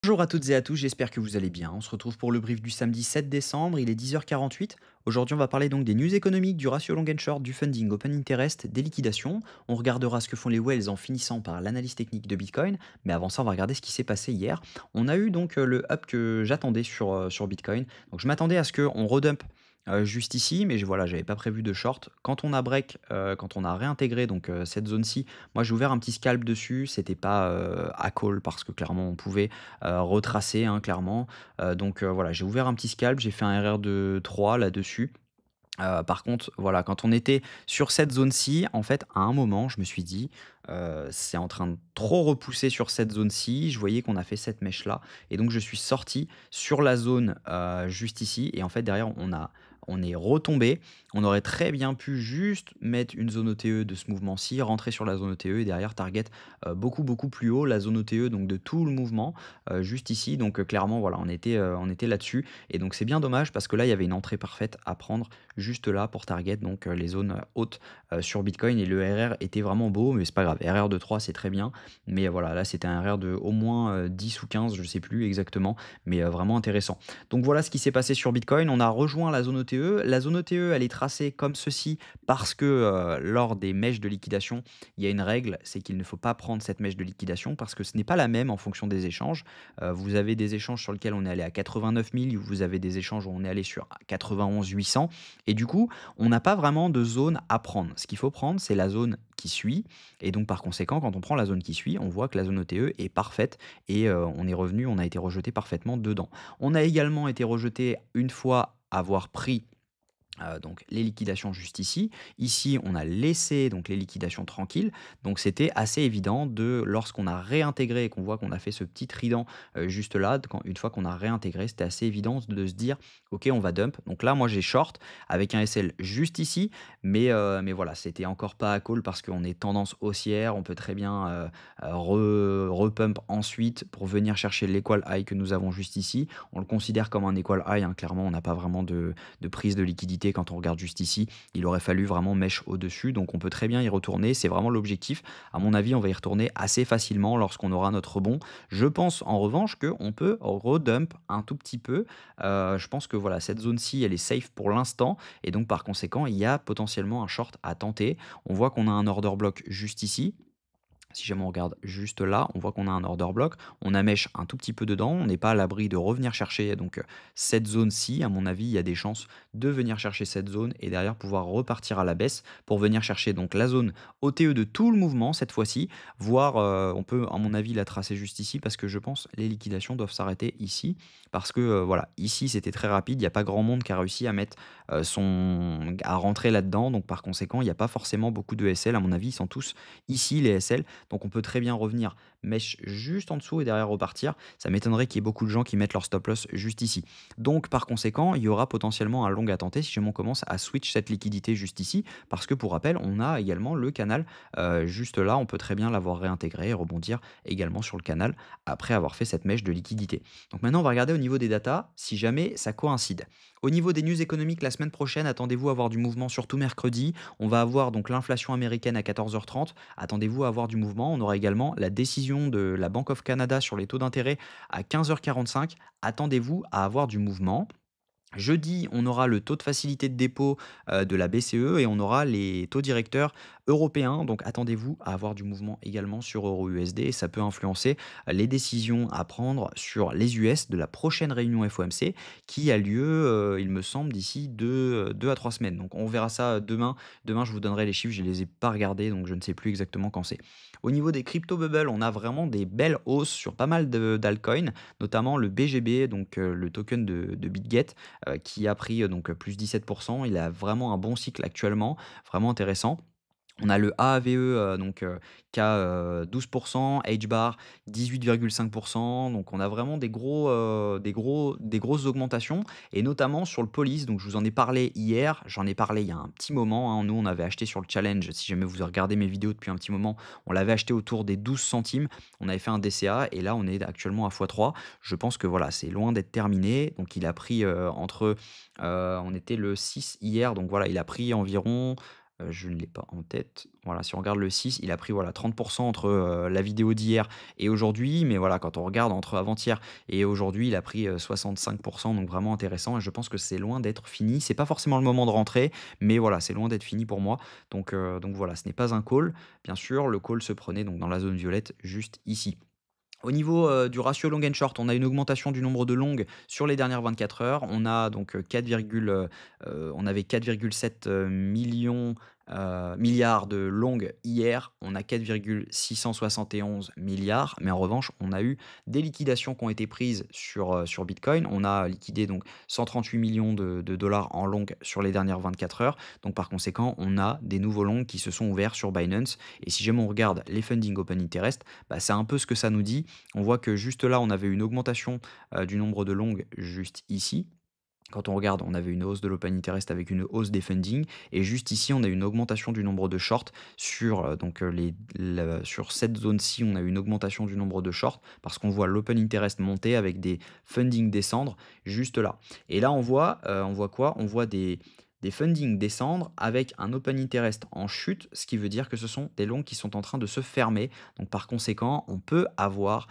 Bonjour à toutes et à tous, j'espère que vous allez bien. On se retrouve pour le brief du samedi 7 décembre, il est 10h48. Aujourd'hui, on va parler donc des news économiques, du ratio long and short, du funding open interest, des liquidations. On regardera ce que font les whales en finissant par l'analyse technique de Bitcoin. Mais avant ça, on va regarder ce qui s'est passé hier. On a eu donc le up que j'attendais sur Bitcoin. Donc je m'attendais à ce qu'on redump juste ici, mais voilà, j'avais pas prévu de short. Quand on a break, quand on a réintégré donc cette zone-ci, moi j'ai ouvert un petit scalp dessus. C'était pas à call parce que clairement on pouvait retracer, hein, clairement. Donc voilà, j'ai ouvert un petit scalp, j'ai fait un RR de 3 là-dessus. Par contre, voilà, quand on était sur cette zone-ci, en fait, à un moment, je me suis dit, «C'est en train de trop repousser sur cette zone-ci». Je voyais qu'on a fait cette mèche-là et donc je suis sorti sur la zone, juste ici et en fait, derrière, on est retombé. On aurait très bien pu juste mettre une zone OTE de ce mouvement-ci, rentrer sur la zone OTE et derrière target, beaucoup, beaucoup plus haut, la zone OTE donc de tout le mouvement, juste ici. Donc clairement, voilà, on était là-dessus et donc c'est bien dommage parce que là, il y avait une entrée parfaite à prendre juste là pour target donc les zones hautes sur Bitcoin et le RR était vraiment beau, mais c'est pas grave. RR de 3 c'est très bien, mais voilà, là c'était un RR de au moins 10 ou 15, je sais plus exactement, mais vraiment intéressant. Donc voilà ce qui s'est passé sur Bitcoin. On a rejoint la zone OTE. La zone OTE, elle est tracée comme ceci parce que lors des mèches de liquidation, il y a une règle, c'est qu'il ne faut pas prendre cette mèche de liquidation parce que ce n'est pas la même en fonction des échanges. Vous avez des échanges sur lesquels on est allé à 89 000, vous avez des échanges où on est allé sur 91 800. Et du coup, on n'a pas vraiment de zone à prendre. Ce qu'il faut prendre, c'est la zone qui suit. Et donc, par conséquent, quand on prend la zone qui suit, on voit que la zone OTE est parfaite et on est revenu, on a été rejeté parfaitement dedans. On a également été rejeté une fois avoir pris donc les liquidations juste ici. Ici, on a laissé donc les liquidations tranquilles. Donc c'était assez évident de lorsqu'on a réintégré et qu'on voit qu'on a fait ce petit trident juste là, une fois qu'on a réintégré, c'était assez évident de se dire ok, on va dump. Donc là, moi j'ai short avec un SL juste ici, mais voilà, c'était encore pas à call parce qu'on est tendance haussière. On peut très bien repump ensuite pour venir chercher l'équal high que nous avons juste ici. On le considère comme un equal high, hein. Clairement, on n'a pas vraiment de prise de liquidité quand on regarde juste ici. Il aurait fallu vraiment mèche au-dessus, donc on peut très bien y retourner. C'est vraiment l'objectif. À mon avis, on va y retourner assez facilement lorsqu'on aura notre rebond. Je pense en revanche qu'on peut redump un tout petit peu. Je pense que voilà, cette zone-ci, elle est safe pour l'instant, et donc par conséquent, il y a potentiellement un short à tenter. On voit qu'on a un order block juste ici. Si jamais on regarde juste là, on voit qu'on a un order block, on a mèche un tout petit peu dedans, on n'est pas à l'abri de revenir chercher donc cette zone-ci. À mon avis, il y a des chances de venir chercher cette zone et derrière pouvoir repartir à la baisse pour venir chercher donc la zone OTE de tout le mouvement cette fois-ci, voire on peut à mon avis la tracer juste ici parce que je pense les liquidations doivent s'arrêter ici parce que voilà, ici c'était très rapide, il n'y a pas grand monde qui a réussi à mettre à rentrer là-dedans, donc par conséquent, il n'y a pas forcément beaucoup de SL. À mon avis, ils sont tous ici les SL. Donc on peut très bien revenir mèche juste en dessous et derrière repartir. Ça m'étonnerait qu'il y ait beaucoup de gens qui mettent leur stop loss juste ici. Donc par conséquent, il y aura potentiellement un long à tenter si jamais on commence à switch cette liquidité juste ici. Parce que pour rappel, on a également le canal juste là. On peut très bien l'avoir réintégré et rebondir également sur le canal après avoir fait cette mèche de liquidité. Donc maintenant, on va regarder au niveau des datas si jamais ça coïncide. Au niveau des news économiques, la semaine prochaine, attendez-vous à avoir du mouvement surtout mercredi. On va avoir donc l'inflation américaine à 14h30. Attendez-vous à avoir du mouvement. On aura également la décision de la Bank of Canada sur les taux d'intérêt à 15h45. Attendez-vous à avoir du mouvement. Jeudi, on aura le taux de facilité de dépôt de la BCE et on aura les taux directeurs européens. Donc attendez-vous à avoir du mouvement également sur Euro-USD et ça peut influencer les décisions à prendre sur les US de la prochaine réunion FOMC qui a lieu, il me semble, d'ici 2 à 3 semaines. Donc on verra ça demain. Demain, je vous donnerai les chiffres, je ne les ai pas regardés, donc je ne sais plus exactement quand c'est. Au niveau des crypto bubbles, on a vraiment des belles hausses sur pas mal d'altcoins, notamment le BGB, donc le token de BitGet qui a pris donc plus 17%. Il a vraiment un bon cycle actuellement, vraiment intéressant. On a le AAVE donc qui a 12%, HBAR 18,5%. Donc on a vraiment des grosses augmentations et notamment sur le Police. Donc je vous en ai parlé hier, j'en ai parlé il y a un petit moment, hein. Nous, on avait acheté sur le challenge. Si jamais vous regardez mes vidéos depuis un petit moment, on l'avait acheté autour des 12 centimes. On avait fait un DCA et là, on est actuellement à x3. Je pense que voilà, c'est loin d'être terminé. Donc il a pris on était le 6 hier. Donc voilà, il a pris environ Je ne l'ai pas en tête. Voilà, si on regarde le 6, il a pris voilà 30 entre, la vidéo d'hier et aujourd'hui. Mais voilà, quand on regarde entre avant-hier et aujourd'hui, il a pris, 65, donc vraiment intéressant et je pense que c'est loin d'être fini. C'est pas forcément le moment de rentrer, mais voilà, c'est loin d'être fini pour moi. Donc voilà, ce n'est pas un call. Bien sûr, le call se prenait donc dans la zone violette, juste ici. Au niveau, du ratio long and short, on a une augmentation du nombre de longues sur les dernières 24 heures. On a donc, on avait 4,7, milliards de longues hier. On a 4,671 milliards, mais en revanche, on a eu des liquidations qui ont été prises sur Bitcoin. On a liquidé donc 138 millions de dollars en longues sur les dernières 24 heures. Donc par conséquent, on a des nouveaux longs qui se sont ouverts sur Binance et si jamais on regarde les funding open interest, bah, c'est un peu ce que ça nous dit. On voit que juste là, on avait une augmentation, du nombre de longues juste ici. Quand on regarde, on avait une hausse de l'open interest avec une hausse des funding et juste ici, on a une augmentation du nombre de shorts sur, sur cette zone-ci, on a eu une augmentation du nombre de shorts parce qu'on voit l'open interest monter avec des funding descendre juste là. Et là, on voit quoi? On voit des funding descendre avec un open interest en chute, ce qui veut dire que ce sont des longs qui sont en train de se fermer. Donc par conséquent, on peut avoir,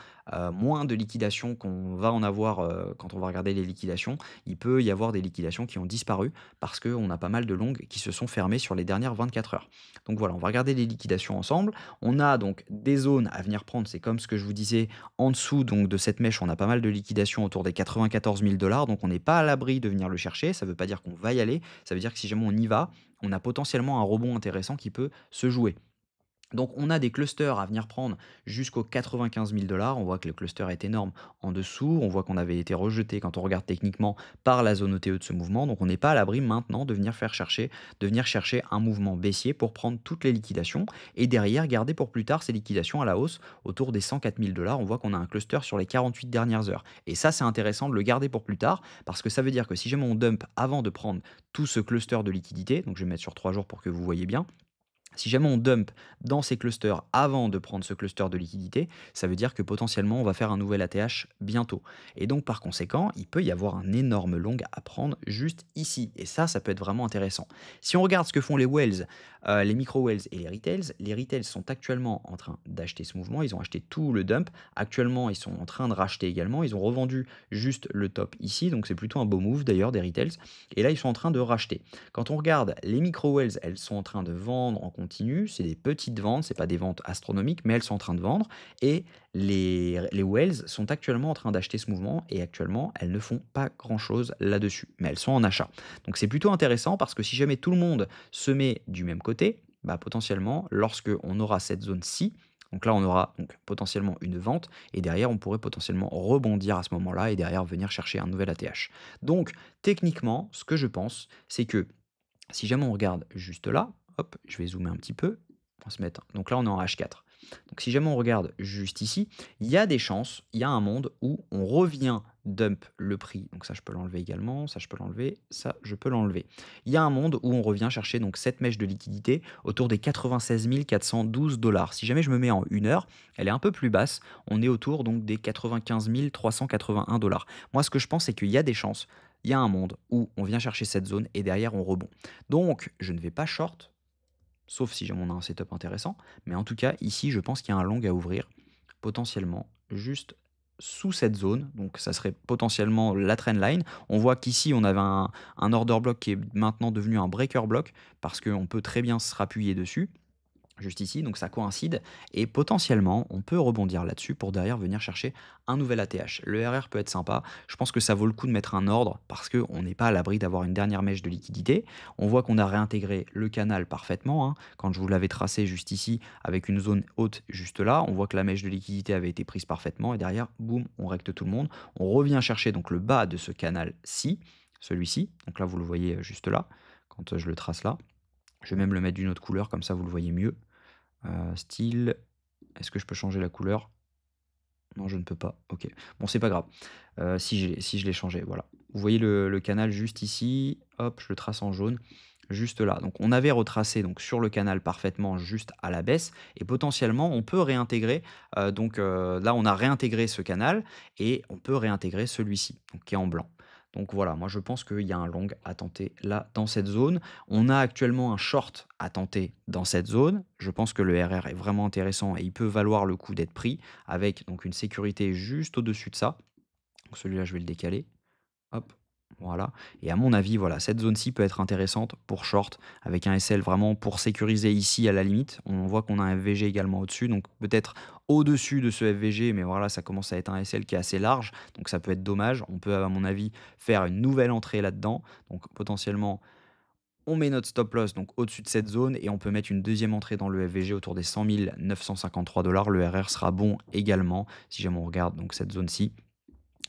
moins de liquidations qu'on va en avoir, quand on va regarder les liquidations. Il peut y avoir des liquidations qui ont disparu parce qu'on a pas mal de longues qui se sont fermées sur les dernières 24 heures. Donc voilà, on va regarder les liquidations ensemble. On a donc des zones à venir prendre, c'est comme ce que je vous disais, en dessous donc de cette mèche, on a pas mal de liquidations autour des 94 000 $, donc on n'est pas à l'abri de venir le chercher. Ça ne veut pas dire qu'on va y aller, ça veut dire que si jamais on y va, on a potentiellement un rebond intéressant qui peut se jouer. Donc on a des clusters à venir prendre jusqu'aux 95 000 $. On voit que le cluster est énorme en dessous. On voit qu'on avait été rejeté quand on regarde techniquement par la zone OTE de ce mouvement. Donc on n'est pas à l'abri maintenant de venir chercher un mouvement baissier pour prendre toutes les liquidations et derrière garder pour plus tard ces liquidations à la hausse autour des 104 000 $. On voit qu'on a un cluster sur les 48 dernières heures. Et ça, c'est intéressant de le garder pour plus tard parce que ça veut dire que si jamais on dump avant de prendre tout ce cluster de liquidité, donc je vais mettre sur 3 jours pour que vous voyez bien, si jamais on dump dans ces clusters avant de prendre ce cluster de liquidité, ça veut dire que potentiellement on va faire un nouvel ATH bientôt. Et donc par conséquent, il peut y avoir un énorme long à prendre juste ici. Et ça peut être vraiment intéressant. Si on regarde ce que font les whales, les micro-whales et les retails sont actuellement en train d'acheter ce mouvement. Ils ont acheté tout le dump. Actuellement, ils sont en train de racheter également. Ils ont revendu juste le top ici. Donc c'est plutôt un beau move d'ailleurs des retails. Et là, ils sont en train de racheter. Quand on regarde les micro-whales, elles sont en train de vendre en continu. C'est des petites ventes, c'est pas des ventes astronomiques, mais elles sont en train de vendre. Et les whales sont actuellement en train d'acheter ce mouvement et actuellement, elles ne font pas grand-chose là-dessus, mais elles sont en achat. Donc c'est plutôt intéressant parce que si jamais tout le monde se met du même côté, bah, potentiellement, lorsque on aura cette zone-ci, donc là, on aura donc potentiellement une vente et derrière, on pourrait potentiellement rebondir à ce moment-là et derrière venir chercher un nouvel ATH. Donc, techniquement, ce que je pense, c'est que si jamais on regarde juste là, hop, je vais zoomer un petit peu, on va se mettre. Donc là, on est en H4. Donc si jamais on regarde juste ici, il y a des chances, il y a un monde où on revient dump le prix. Donc ça, je peux l'enlever également, ça, je peux l'enlever, ça, je peux l'enlever. Il y a un monde où on revient chercher donc cette mèche de liquidité autour des 96 412 $. Si jamais je me mets en 1 heure, elle est un peu plus basse. On est autour donc des 95 381 $. Moi, ce que je pense, c'est qu'il y a des chances, il y a un monde où on vient chercher cette zone et derrière on rebond. Donc, je ne vais pas short, sauf si jamais on a un setup intéressant. Mais en tout cas, ici, je pense qu'il y a un long à ouvrir, potentiellement juste sous cette zone. Donc, ça serait potentiellement la trendline. On voit qu'ici, on avait un order block qui est maintenant devenu un breaker block parce qu'on peut très bien se rappuyer dessus juste ici, donc ça coïncide, et potentiellement, on peut rebondir là-dessus pour derrière venir chercher un nouvel ATH. Le RR peut être sympa, je pense que ça vaut le coup de mettre un ordre, parce qu'on n'est pas à l'abri d'avoir une dernière mèche de liquidité. On voit qu'on a réintégré le canal parfaitement, hein. Quand je vous l'avais tracé juste ici, avec une zone haute juste là, on voit que la mèche de liquidité avait été prise parfaitement, et derrière, boum, on recte tout le monde. On revient chercher donc le bas de ce canal-ci, celui-ci, donc là vous le voyez juste là, quand je le trace là. Je vais même le mettre d'une autre couleur, comme ça vous le voyez mieux. Style, est-ce que je peux changer la couleur? Non, je ne peux pas. OK. Bon, c'est pas grave. Si je l'ai changé, voilà. Vous voyez le canal juste ici, hop, je le trace en jaune, juste là. Donc on avait retracé donc sur le canal parfaitement juste à la baisse et potentiellement on peut réintégrer, là on a réintégré ce canal et on peut réintégrer celui-ci, donc qui est en blanc. Donc voilà, moi je pense qu'il y a un long à tenter là dans cette zone. On a actuellement un short à tenter dans cette zone. Je pense que le RR est vraiment intéressant et il peut valoir le coup d'être pris avec donc une sécurité juste au-dessus de ça. Donc celui-là, je vais le décaler. Hop, voilà. Et à mon avis, voilà, cette zone-ci peut être intéressante pour short avec un SL vraiment pour sécuriser ici à la limite. On voit qu'on a un FVG également au-dessus, donc peut-être au-dessus de ce FVG, mais voilà, ça commence à être un SL qui est assez large, donc ça peut être dommage. On peut, à mon avis, faire une nouvelle entrée là-dedans. Donc potentiellement, on met notre stop loss donc au-dessus de cette zone et on peut mettre une deuxième entrée dans le FVG autour des 100 953 $. Le RR sera bon également si jamais on regarde donc cette zone-ci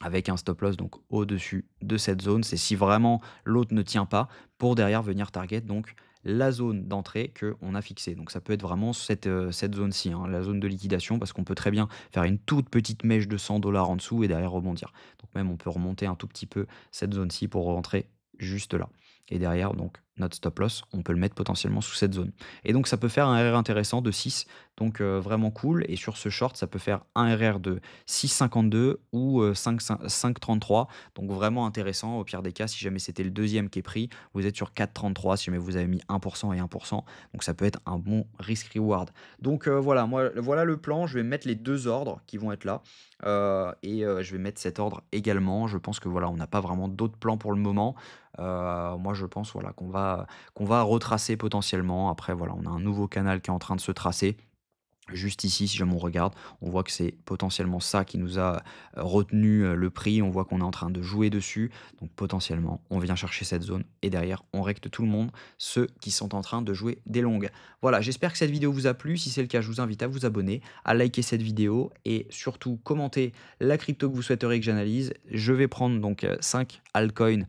avec un stop loss donc au-dessus de cette zone. C'est si vraiment l'autre ne tient pas pour derrière venir target donc la zone d'entrée qu'on a fixée. Donc ça peut être vraiment cette zone-ci, hein, la zone de liquidation, parce qu'on peut très bien faire une toute petite mèche de 100 $ en dessous et derrière rebondir. Donc même on peut remonter un tout petit peu cette zone-ci pour rentrer juste là. Et derrière, donc notre stop loss, on peut le mettre potentiellement sous cette zone. Et donc ça peut faire un RR intéressant de 6, donc vraiment cool. Et sur ce short, ça peut faire un RR de 6,52 ou 5,33. Donc vraiment intéressant. Au pire des cas, si jamais c'était le deuxième qui est pris, vous êtes sur 4,33 si jamais vous avez mis 1% et 1%. Donc ça peut être un bon risk-reward. Donc voilà, moi, voilà le plan. Je vais mettre les deux ordres qui vont être là. Je vais mettre cet ordre également. Je pense que voilà, on n'a pas vraiment d'autres plans pour le moment. Moi, je pense voilà, qu'on va retracer potentiellement. Après, voilà, on a un nouveau canal qui est en train de se tracer. Juste ici, si jamais on regarde, on voit que c'est potentiellement ça qui nous a retenu le prix. On voit qu'on est en train de jouer dessus. Donc potentiellement, on vient chercher cette zone et derrière, on recte tout le monde, ceux qui sont en train de jouer des longues. Voilà, j'espère que cette vidéo vous a plu. Si c'est le cas, je vous invite à vous abonner, à liker cette vidéo et surtout commenter la crypto que vous souhaiteriez que j'analyse. Je vais prendre donc 5 altcoins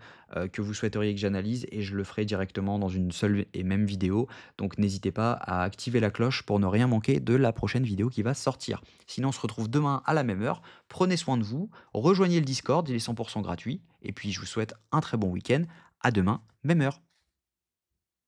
que vous souhaiteriez que j'analyse et je le ferai directement dans une seule et même vidéo. Donc n'hésitez pas à activer la cloche pour ne rien manquer de la prochaine vidéo qui va sortir. Sinon, on se retrouve demain à la même heure. Prenez soin de vous, rejoignez le Discord, il est 100% gratuit. Et puis, je vous souhaite un très bon week-end. À demain, même heure.